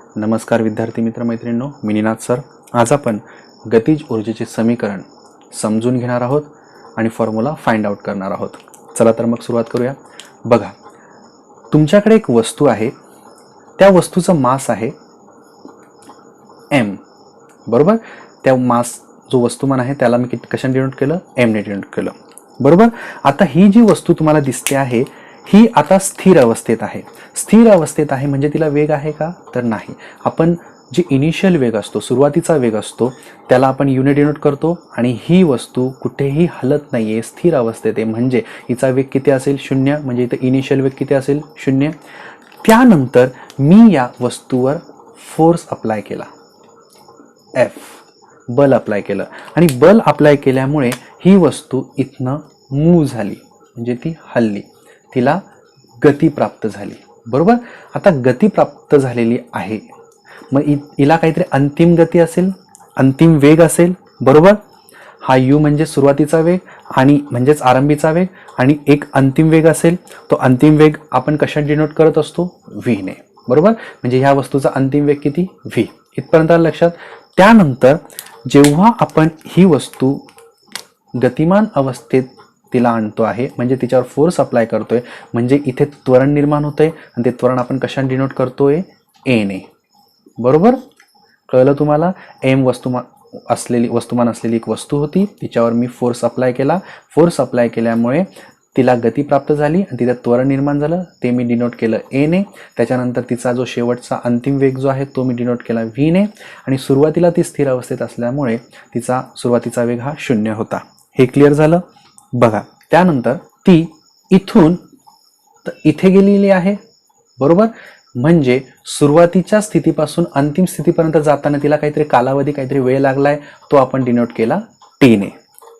नमस्कार विद्यार्थी मित्र मैत्रिणींनो, मी निनाद सर. आज आपण गतिज ऊर्जेचे समीकरण समजून घेणार आहोत आणि फॉर्म्युला फाइंड आउट करणार आहोत. चला तर मग सुरुवात करूया. बघा, तुमच्याकडे एक वस्तू आहे. त्या वस्तूचं मास आहे m, बरोबर. त्या मास जो वस्तुमान आहे त्याला मी कशाने डिनोट केलं? m ने डिनोट केलं, बरोबर. आता ही जी वस्तू तुम्हाला दिसते आहे ही आता स्थिर अवस्थेत आहे. स्थिर अवस्थेत आहे म्हणजे तिला वेग आहे का? तर नाही. आपण जे इनिशियल वेग असतो, सुरुवातीचा वेग असतो, त्याला आपण यू ने डिनोट करतो आणि ही वस्तू कुठेही हलत नाहीये, स्थिर अवस्थेत आहे. म्हणजे हिचा वेग किती असेल? 0. म्हणजे इथं इनिशियल वेग किती असेल? 0. त्यानंतर मी या वस्तूवर फोर्स अप्लाय केला, F, बल अप्लाय केलं आणि बल अप्लाय केल्यामुळे ही वस्तू इथनं मूव्ह झाली, म्हणजे ती हलली, तिला गती प्राप्त झाली, बरोबर. आता गती प्राप्त झालेली आहे, मग हिला काहीतरी अंतिम गती असेल, अंतिम वेग असेल, बरोबर. हा u म्हणजे सुरुवातीचा वेग आणि म्हणजेच आरंभीचा वेग आणि एक अंतिम वेग असेल. तो अंतिम वेग आपण कशात डिनोट करत असतो? v ने, बरोबर. म्हणजे ह्या वस्तूचा अंतिम वेग किती? v. इथपर्यंत लक्षात. त्यानंतर जेव्हा आपण ही वस्तू गतिमान अवस्थेत तिला आणतो आहे, म्हणजे तिच्यावर फोर्स अप्लाय करतोय, म्हणजे इथे त्वरण निर्माण होतंय आणि ते त्वरण आपण कशाने डिनोट करतोय? a ने, बरोबर. कळलं तुम्हाला? m वस्तुमान असलेली एक वस्तू होती, तिच्यावर मी फोर्स अप्लाय केला. फोर्स अप्लाय केल्यामुळे तिला गती प्राप्त झाली आणि तिला त्वरण निर्माण झालं, ते मी डिनोट केलं a ने. त्याच्यानंतर तिचा जो शेवटचा अंतिम वेग जो आहे तो मी डिनोट केला v ने आणि सुरुवातीला ती स्थिर अवस्थेत असल्यामुळे तिचा सुरुवातीचा वेग हा 0 होता. हे क्लिअर झालं? बघा, त्यानंतर ती इथून इथे गेलेली आहे, बरोबर. म्हणजे सुरुवातीच्या स्थितीपासून अंतिम स्थितीपर्यंत जाताना तिला काहीतरी कालावधी, काहीतरी वेळ लागलाय, तो आपण डिनोट केला t ने.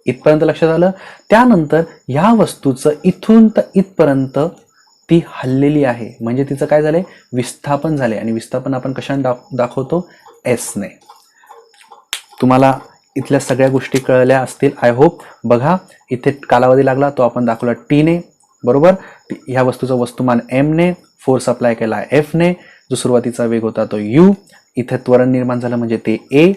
इथपर्यंत लक्षात आलं? त्यानंतर ह्या वस्तूचं इथून तर इथपर्यंत ती हललेली आहे, म्हणजे तिचं काय झालंय? विस्थापन झाले आणि विस्थापन आपण कशाने दाखवतो? s ने. तुम्हाला इथल्या सगळ्या गोष्टी कळल्या असतील, आय होप. बघा, इथे कालावधी लागला, तो आपण दाखवला t ने, बरोबर. ह्या वस्तूचं वस्तुमान m ने, फोर्स अप्लाय केला F ने, जो सुरुवातीचा वेग होता तो u, इथे त्वरण निर्माण झालं म्हणजे ते a,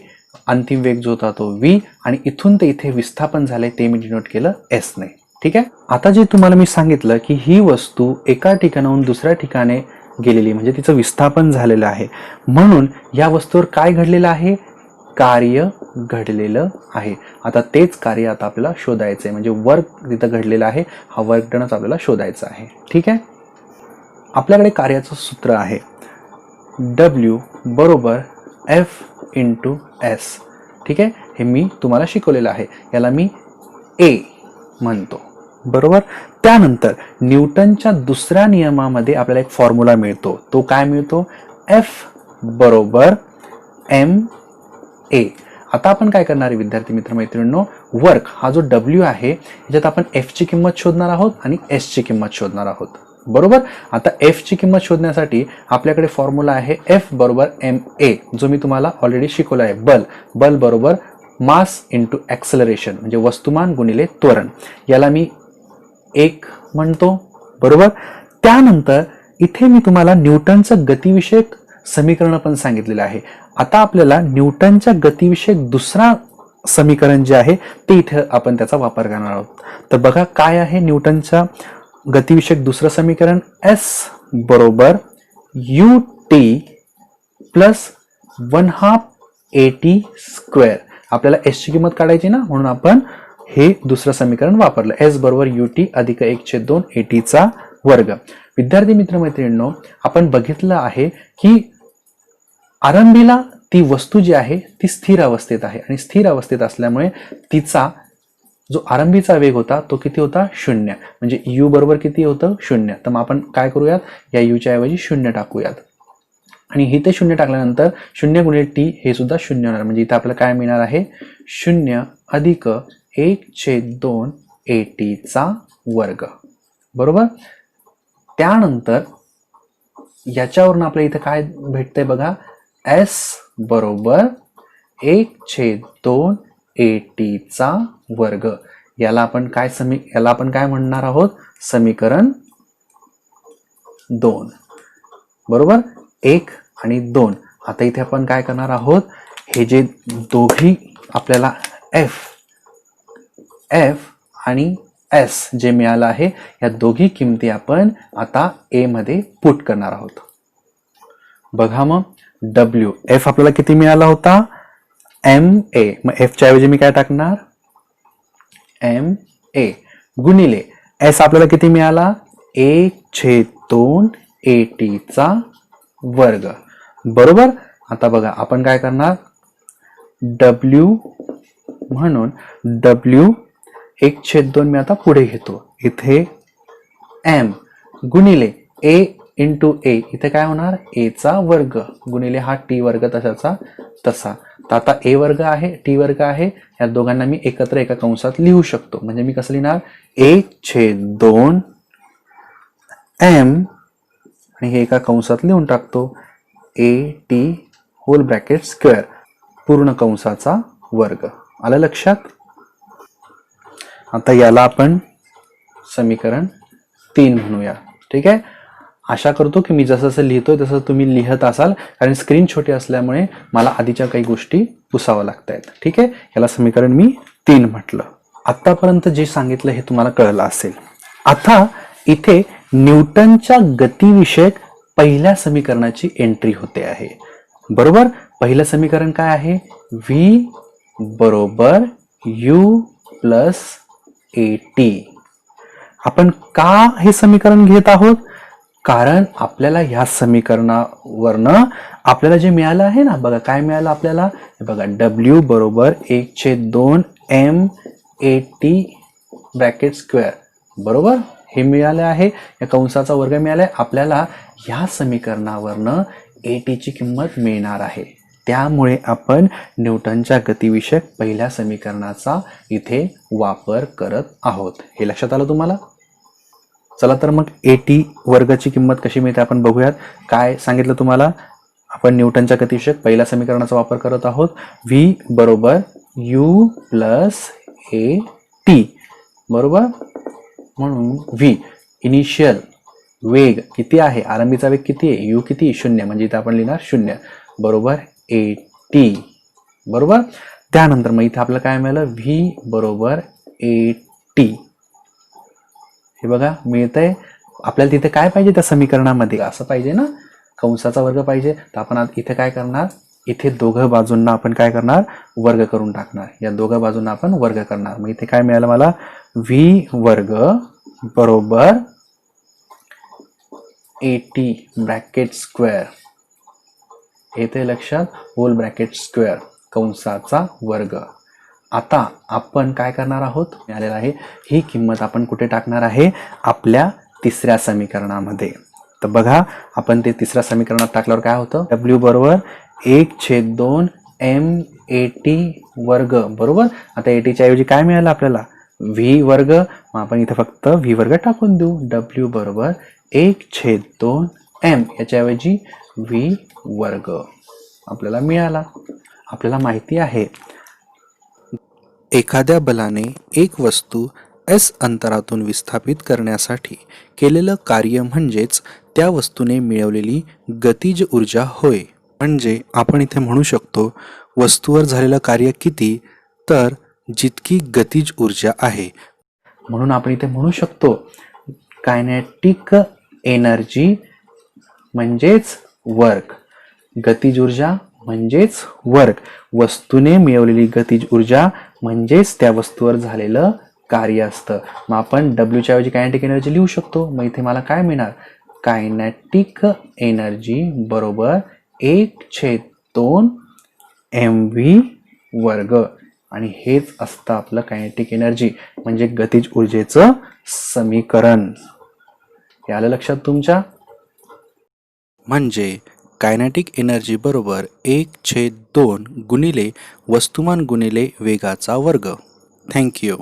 अंतिम वेग जो होता तो v आणि इथून ते इथे विस्थापन झाले ते मी डिनोट केलं s ने. ठीक आहे. आता जे तुम्हाला मी सांगितलं की ही वस्तू एका ठिकाणाहून दुसऱ्या ठिकाणी गेलेली, म्हणजे तिचं विस्थापन झालेलं आहे, म्हणून या वस्तूवर काय घडलेलं आहे? कार्य घडलेलं आहे. आता तेच कार्य आता आपल्याला शोधायचं आहे, म्हणजे वर्क तिथं घडलेलं आहे, हा वर्क डनच आपल्याला शोधायचा आहे. ठीक आहे. आपल्याकडे कार्याचं सूत्र आहे W बरोबर F इंटू S. ठीक आहे. हे मी तुम्हाला शिकवलेलं आहे, याला मी A म्हणतो, बरोबर. त्यानंतर न्यूटनच्या दुसऱ्या नियमामध्ये आपल्याला एक फॉर्म्युला मिळतो. तो काय मिळतो? F बरोबर ma. आता आपण काय करणार आहे विद्यार्थी मित्र मैत्रिणींनो? वर्क हा जो W आहे याच्यात आपण F ची किंमत शोधणार आहोत आणि S ची किंमत शोधणार आहोत, बरोबर. आता F ची किंमत शोधण्यासाठी आपल्याकडे फॉर्म्युला आहे F बरोबर ma, जो मी तुम्हाला ऑलरेडी शिकवला आहे. बल बरोबर मास इंटू ऍक्सेलरेशन, म्हणजे वस्तुमान गुणिले त्वरण, याला मी 1 म्हणतो, बरोबर. त्यानंतर इथे मी तुम्हाला न्यूटनचं गतिविषयक समीकरण पण सांगितलेलं आहे. आता आपल्याला न्यूटनच्या गतिविषयक दुसरा समीकरण जे आहे ते इथे आपण त्याचा वापर करणार आहोत. तर बघा काय आहे न्यूटनच्या गतिविषयक दुसरं समीकरण? S बरोबर ut प्लस 1/2 at स्क्वेअर. आपल्याला S ची किंमत काढायची ना, म्हणून आपण हे दुसरं समीकरण वापरलं. S बरोबर ut अधिक 1/2 at चा वर्ग. विद्यार्थी मित्र मैत्रिणींनो, आपण बघितलं आहे की आरंभीला ती वस्तू जी आहे ती स्थिर अवस्थेत आहे आणि स्थिर अवस्थेत असल्यामुळे तिचा जो आरंभीचा वेग होता तो किती होता? 0. म्हणजे u बरोबर किती होतं? 0. तर मग आपण काय करूयात? या u च्या ऐवजी 0 टाकूयात आणि इथे 0 टाकल्यानंतर 0 गुणिले t हे सुद्धा 0 होणार, म्हणजे इथे आपल्याला काय मिळणार आहे? 0 अधिक 1/2 at चा वर्ग, बरोबर. त्यानंतर याच्यावरून आपल्याला इथे काय भेटतंय बघा? S बरोबर 1/2 at चा वर्ग. याला आपण काय म्हणणार आहोत? समीकरण 2, बरोबर. 1 आणि 2 आता इथे आपण काय करणार आहोत, हे जे दोघी आपल्याला एफ आणि एस जे मिळालं आहे, या दोघी किमती आपण आता ए मध्ये पुट करणार आहोत. बघा मग डब्ल्यू एफ आपल्याला किती मिळाला होता, एम ए. मग एफ च्या ऐवजी मी काय टाकणार, एम ए गुणिले एस आपल्याला किती मिळाला, 1/2 AT चा वर्ग. बरोबर. आता बघा आपण काय करणार, डब्ल्यू म्हणून डब्ल्यू 1/2 मी आता पुढे घेतो, इथे एम गुणिले ए इंटू ए, इथे काय होणार, ए चा वर्ग गुणिले हा टी वर्ग तसाचा तसा. तर आता ए वर्ग आहे टी वर्ग आहे, या दोघांना मी एकत्र एका कंसात लिहू शकतो. म्हणजे मी कसं लिहिणार, 1/2 एम आणि हे एका कंसात लिहून टाकतो, AT होल ब्रॅकेट स्क्वेअर पूर्ण कंसाचा वर्ग. आलं लक्षात. आता याला आपण समीकरण 3 म्हणूया. ठीक आहे. आशा करतो की मी जसं जसं लिहितोय तसं तुम्ही लिहत असाल, कारण स्क्रीन छोटी असल्यामुळे मला आधीच्या काही गोष्टी पुसाव्या लागत आहेत. ठीक आहे. याला समीकरण मी 3 म्हटलं. आतापर्यंत जे सांगितलं हे तुम्हाला कळलं असेल. आता इथे न्यूटनच्या गतीविषयक पहिल्या समीकरणाची एंट्री होते आहे. बरोबर. पहिलं समीकरण काय आहे, व्ही बरोबर यू प्लस AT. आपण का हे समीकरण घेत आहोत, कारण आपल्याला ह्या समीकरणावरनं आपल्याला जे मिळालं आहे ना, बघा काय मिळालं आपल्याला, बघा डब्ल्यू बरोबर 1/2 MAT ब्रॅकेट स्क्वेअर. बरोबर. हे मिळाले आहे, या कंसाचा वर्ग मिळालाय आपल्याला. ह्या समीकरणावरनं AT ची किंमत मिळणार आहे. त्यामुळे आपण न्यूटनच्या गतीविषयक पहिल्या समीकरणाचा इथे वापर करत आहोत. हे लक्षात आलं तुम्हाला. चला तर मग AT वर्गाची किंमत कशी मिळते आपण बघूयात. काय सांगितलं तुम्हाला, आपण न्यूटनच्या गतीविषयक पहिल्या समीकरणाचा वापर करत आहोत. व्ही बरोबर यू प्लस AT. बरोबर. म्हणून व्ही इनिशियल वेग किती आहे, आरंभीचा वेग किती आहे, यू किती, 0, म्हणजे इथे आपण लिहिणार 0 बरोबर AT. बरोबर. त्यानंतर मग इथे आपल्याला काय मिळालं, व्ही बरोबर AT. हे बघा मिळतंय आपल्याला. तिथे काय पाहिजे त्या समीकरणामध्ये, असं पाहिजे ना, कंसाचा वर्ग पाहिजे. तर आपण इथे काय करणार, इथे दोघं बाजूंना आपण काय करणार, वर्ग करून टाकणार. या दोघं बाजूंना आपण वर्ग करणार. मग इथे काय मिळालं मला, व्ही वर्ग बरोबर AT ब्रॅकेट स्क्वेअर, येथे लक्षात, होल ब्रॅकेट स्क्वेअर कंसाचा वर्ग. आता आपण काय करणार आहोत, मिळालेला आहे ही किंमत आपण कुठे टाकणार आहे, आपल्या तिसऱ्या समीकरणामध्ये. तर बघा आपण ते तिसऱ्या समीकरणात टाकल्यावर काय होतं, डब्ल्यू बरोबर 1/2 MAT वर्ग. बरोबर. आता AT च्या ऐवजी काय मिळालं आपल्याला, व्ही वर्ग. मग आपण इथे फक्त व्ही वर्ग टाकून देऊ. डब्ल्यू बरोबर 1/2 M, याच्याऐवजी व्ही वर्ग आपल्याला मिळाला. आपल्याला माहिती आहे एखाद्या बलाने एक वस्तू S अंतरातून विस्थापित करण्यासाठी केलेलं कार्य म्हणजेच त्या वस्तूने मिळवलेली गतिज ऊर्जा होय. म्हणजे आपण इथे म्हणू शकतो वस्तूवर झालेलं कार्य किती, तर जितकी गतिज ऊर्जा आहे. म्हणून आपण इथे म्हणू शकतो कायनेटिक एनर्जी म्हणजेच वर्क, गतिज ऊर्जा म्हणजेच वर्क, वस्तूने मिळवलेली गतिज ऊर्जा म्हणजेच त्या वस्तूवर झालेलं कार्य असतं. मग आपण डब्ल्यूच्या ऐवजी कायनेटिक एनर्जी लिहू शकतो. मग इथे मला काय मिळणार, कायनेटिक एनर्जी बरोबर 1/2 MV वर्ग. आणि हेच असतं आपलं कायनेटिक एनर्जी म्हणजे गतिज ऊर्जेचं समीकरण. हे आलं लक्षात तुमच्या. म्हणजे कायनेटिक एनर्जी बरोबर 1/2 गुणिले वस्तुमान गुणिले वेगाचा वर्ग. थँक्यू.